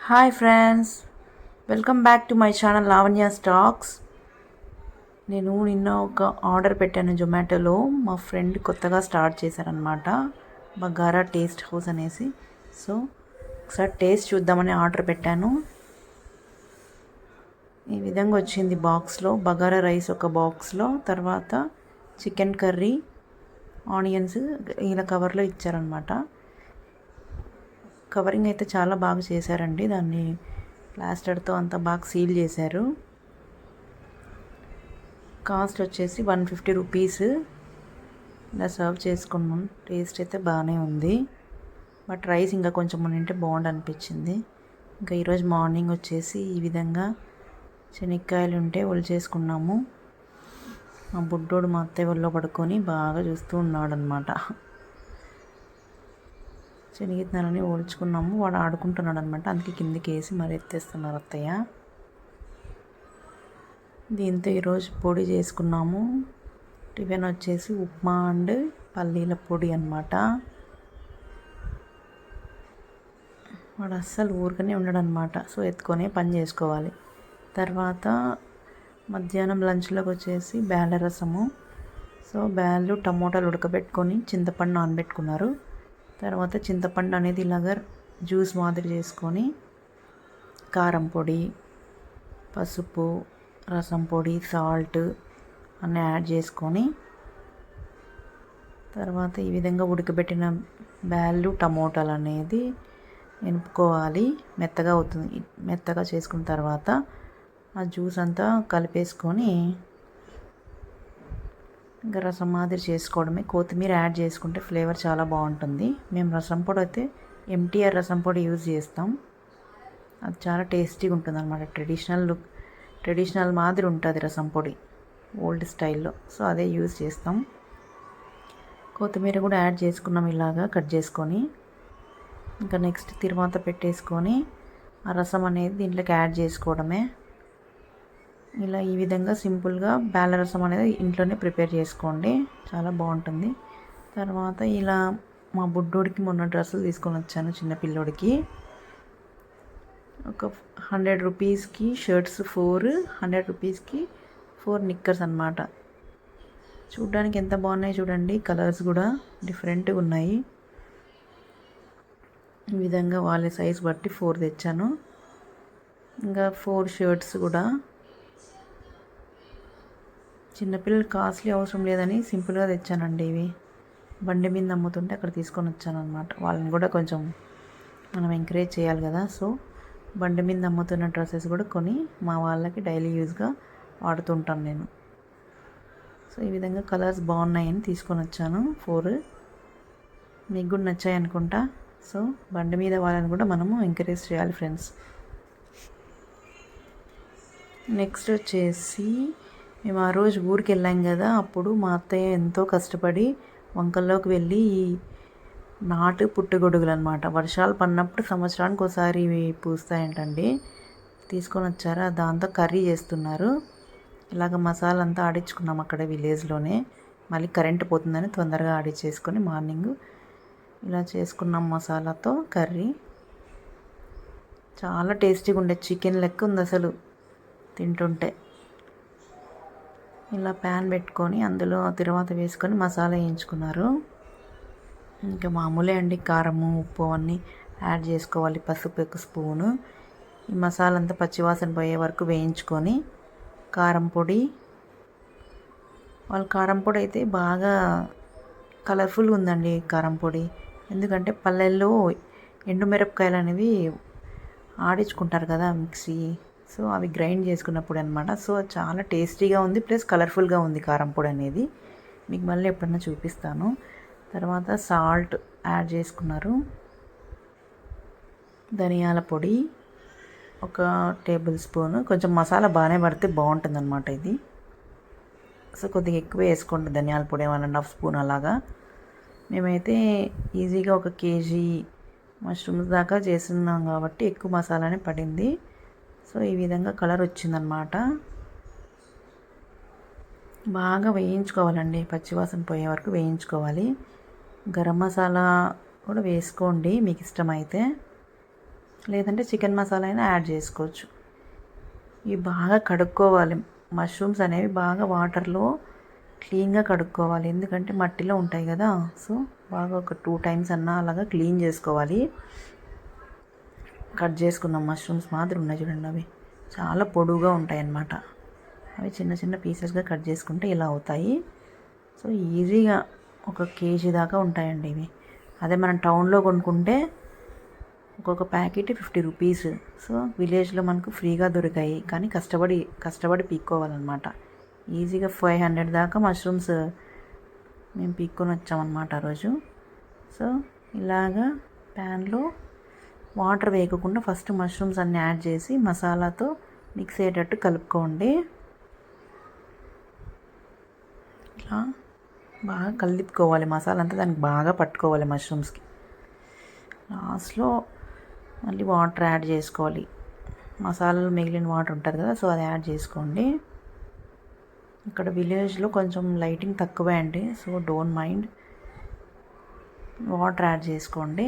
Hi friends, welcome back to my channel Lavanya stocks. నేను నిన్న ఒక ఆర్డర్ పెట్టాను జొమాటోలో. మా ఫ్రెండ్ కొత్తగా స్టార్ట్ చేశారనమాట, బగారా టేస్ట్ హౌస్ అనేసి. సో ఒకసారి టేస్ట్ చూద్దామని ఆర్డర్ పెట్టాను. ఈ విధంగా వచ్చింది బాక్స్లో. బగారా రైస్ ఒక బాక్స్లో, తర్వాత చికెన్ కర్రీ, ఆనియన్స్ ఇలా కవర్లో ఇచ్చారనమాట. కవరింగ్ అయితే చాలా బాగా చేశారండి. దాన్ని ప్లాస్టర్తో అంత బాగా సీల్ చేశారు. కాస్ట్ వచ్చేసి 150 రూపీస్. ఇలా సర్వ్ చేసుకున్నాం. టేస్ట్ అయితే బాగానే ఉంది, బట్ రైస్ ఇంకా కొంచెం ఉంటే బాగుండు అనిపించింది. ఇంకా ఈరోజు మార్నింగ్ వచ్చేసి ఈ విధంగా శనక్కాయలు ఉంటే చేసుకున్నాము. మా బుడ్డోడు మా అత్తయ్య ఒళ్ళో పడుకొని బాగా చూస్తూ ఉన్నాడు అనమాట. శనగిత్తనాలని ఓల్చుకున్నాము. వాడు ఆడుకుంటున్నాడు అనమాట, అందుకే కిందికి వేసి మరి ఎత్తేస్తున్నారు అత్తయ్య. దీంతో ఈరోజు పొడి చేసుకున్నాము. టిఫిన్ వచ్చేసి ఉప్మా అండ్ పల్లీల పొడి అనమాట. వాడు అస్సలు ఊరికనే ఉండడనమాట, సో ఎత్తుకొనే పని చేసుకోవాలి. తర్వాత మధ్యాహ్నం లంచ్లోకి వచ్చేసి బ్యాళ్ళ రసము. సో బ్యాళ్ళు టమోటాలు ఉడకబెట్టుకొని చింతపండు నానబెట్టుకున్నారు. తర్వాత చింతపండు అనేది ఇలాగ జ్యూస్ మాదిరి చేసుకొని కారం పొడి, పసుపు, రసం పొడి, సాల్ట్ అన్నీ యాడ్ చేసుకొని తర్వాత ఈ విధంగా ఉడకబెట్టిన బ్యాళ్ళు టమోటాలు అనేది ఎనుపుకోవాలి. మెత్తగా అవుతుంది. మెత్తగా చేసుకున్న తర్వాత ఆ జ్యూస్ అంతా కలిపేసుకొని ఇంకా రసం మాదిరి చేసుకోవడమే. కొత్తిమీర యాడ్ చేసుకుంటే ఫ్లేవర్ చాలా బాగుంటుంది. మేము రసం పొడి అయితే ఎంటీఆర్ రసం పొడి యూజ్ చేస్తాం. అది చాలా టేస్టీగా ఉంటుంది అనమాట. ట్రెడిషనల్ మాదిరి ఉంటుంది రసం పొడి, ఓల్డ్ స్టైల్లో. సో అదే యూజ్ చేస్తాం. కొత్తిమీర కూడా యాడ్ చేసుకున్నాం ఇలాగా కట్ చేసుకొని. ఇంకా నెక్స్ట్ తిరువాత పెట్టేసుకొని ఆ రసం అనేది దీంట్లోకి యాడ్ చేసుకోవడమే. ఇలా ఈ విధంగా సింపుల్గా బ్యాళ్ళ రసం అనేది ఇంట్లోనే ప్రిపేర్ చేసుకోండి, చాలా బాగుంటుంది. తర్వాత ఇలా మా బుడ్డోడికి మొన్న డ్రెస్సులు తీసుకొని వచ్చాను, చిన్నపిల్లోడికి. ఒక 100 రూపీస్కి షర్ట్స్ 4, 100 రూపీస్కి 4 నిక్కర్స్ అనమాట. చూడ్డానికి ఎంత బాగున్నాయి చూడండి. కలర్స్ కూడా డిఫరెంట్గా ఉన్నాయి. ఈ విధంగా వాళ్ళ సైజ్ బట్టి 4 తెచ్చాను. ఇంకా 4 షర్ట్స్ కూడా. చిన్నపిల్లలు కాస్ట్లీ అవసరం లేదని సింపుల్గా తెచ్చానండి. ఇవి బండి మీద అమ్ముతుంటే అక్కడ తీసుకొని వచ్చాను అనమాట. వాళ్ళని కూడా కొంచెం మనం ఎంకరేజ్ చేయాలి కదా. సో బండి మీద అమ్ముతున్న డ్రెస్సెస్ కూడా కొని మా వాళ్ళకి డైలీ యూజ్గా వాడుతుంటాను నేను. సో ఈ విధంగా కలర్స్ బాగున్నాయని తీసుకొని వచ్చాను 4. మీకు కూడా నచ్చాయి అనుకుంటా. సో బండి మీద వాళ్ళని కూడా మనము ఎంకరేజ్ చేయాలి ఫ్రెండ్స్. నెక్స్ట్ వచ్చేసి మేము ఆ రోజు ఊరికి వెళ్ళాం కదా, అప్పుడు మా అత్తయ్య ఎంతో కష్టపడి వంకల్లోకి వెళ్ళి నాటు పుట్టగొడుగులు అనమాట, వర్షాలు పడినప్పుడు సంవత్సరానికి ఒకసారి ఇవి పూస్తాయంటండి, తీసుకొని వచ్చారు. దాంతో కర్రీ చేస్తున్నారు. ఇలాగ మసాలా అంతా ఆడించుకున్నాం అక్కడ విలేజ్లోనే. మళ్ళీ కరెంటు పోతుందని తొందరగా ఆడించేసుకొని మార్నింగ్ ఇలా చేసుకున్నాం మసాలాతో కర్రీ. చాలా టేస్టీగా ఉండే, చికెన్ లెక్క ఉంది అసలు తింటుంటే. ఇలా ప్యాన్ పెట్టుకొని అందులో తిరువాత వేసుకొని మసాలా వేయించుకున్నారు. ఇంకా మామూలే అండి, కారము ఉప్పు అన్నీ యాడ్ చేసుకోవాలి. పసుపు 1 స్పూను. ఈ మసాలా అంతా పచ్చివాసన పోయే వరకు వేయించుకొని కారం పొడి. వాళ్ళ కారం పొడి అయితే బాగా కలర్ఫుల్గా ఉందండి కారం పొడి. ఎందుకంటే పల్లెల్లో ఎండుమిరపకాయలు అనేవి ఆడించుకుంటారు కదా మిక్సీ, సో అవి గ్రైండ్ చేసుకున్నప్పుడు అనమాట. సో చాలా టేస్టీగా ఉంది, ప్లస్ కలర్ఫుల్గా ఉంది కారం పొడి అనేది. మీకు మళ్ళీ ఎప్పుడన్నా చూపిస్తాను. తర్వాత సాల్ట్ యాడ్ చేసుకున్నారు. ధనియాల పొడి 1 టేబుల్ స్పూను. కొంచెం మసాలా బాగానే పడితే బాగుంటుంది అనమాట ఇది. సో కొద్దిగా ఎక్కువ వేసుకోండి ధనియాల పొడి, 1.5 స్పూన్ అలాగా. మేమైతే ఈజీగా 1 కేజీ మష్రూమ్స్ దాకా చేస్తున్నాం కాబట్టి ఎక్కువ మసాలానే పడింది. సో ఈ విధంగా కలర్ వచ్చిందనమాట. బాగా వేయించుకోవాలండి, పచ్చివాసన పోయే వరకు వేయించుకోవాలి. గరం మసాలా కూడా వేసుకోండి మీకు ఇష్టమైతే. లేదంటే చికెన్ మసాలా అయినా యాడ్ చేసుకోవచ్చు. ఇవి బాగా కడుక్కోవాలి. మష్రూమ్స్ అనేవి బాగా వాటర్లో క్లీన్గా కడుక్కోవాలి, ఎందుకంటే మట్టిలో ఉంటాయి కదా. సో బాగా ఒక 2 టైమ్స్ అన్నా అలాగా క్లీన్ చేసుకోవాలి. కట్ చేసుకుందాం. మష్రూమ్స్ మాత్రం ఉన్నాయి చూడండి, అవి చాలా పొడువుగా ఉంటాయి అన్నమాట. అవి చిన్న చిన్న పీసెస్గా కట్ చేసుకుంటే ఇలా అవుతాయి. సో ఈజీగా 1 కేజీ దాకా ఉంటాయండి ఇవి. అదే మనం టౌన్లో కొనుక్కుంటే ఒక్కొక్క ప్యాకెట్ 50 రూపీస్. సో విలేజ్లో మనకు ఫ్రీగా దొరికాయి, కానీ కష్టపడి పీక్కోవాలన్నమాట. ఈజీగా 500 దాకా మష్రూమ్స్ మేము పీక్కొని వచ్చామన్నమాట ఆ రోజు. సో ఇలాగా ప్యాన్లో వాటర్ వేయకుండా ఫస్ట్ మష్రూమ్స్ అన్నీ యాడ్ చేసి మసాలాతో మిక్స్ అయ్యేటట్టు కలుపుకోండి. ఇట్లా బాగా కలుపుకోవాలి. మసాలా అంతా దానికి బాగా పట్టుకోవాలి మష్రూమ్స్కి. లాస్ట్లో మళ్ళీ వాటర్ యాడ్ చేసుకోవాలి. మసాలాలో మిగిలిన వాటర్ ఉంటుంది కదా, సో అది యాడ్ చేసుకోండి. ఇక్కడ విలేజ్లో కొంచెం లైటింగ్ తక్కువే అండి, so don't mind. Water add చేసుకోండి.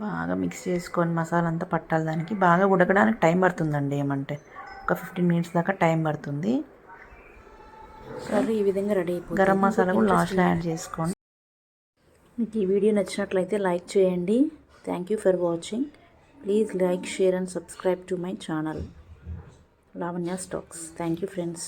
బాగా మిక్స్ చేసుకొని మసాలా అంతా పట్టాలి దానికి. బాగా ఉడకడానికి టైం పడుతుందండి, ఏమంటే ఒక 15 మినిట్స్ దాకా టైం పడుతుంది. కర్రీ ఈ విధంగా రెడీ అయిపోతుంది. గరం మసాలా కూడా లాస్ట్లో యాడ్ చేసుకోండి. మీకు ఈ వీడియో నచ్చినట్లయితే లైక్ చేయండి. Thank you for watching. Please like, share and subscribe to my channel Lavanya stocks. Thank you friends.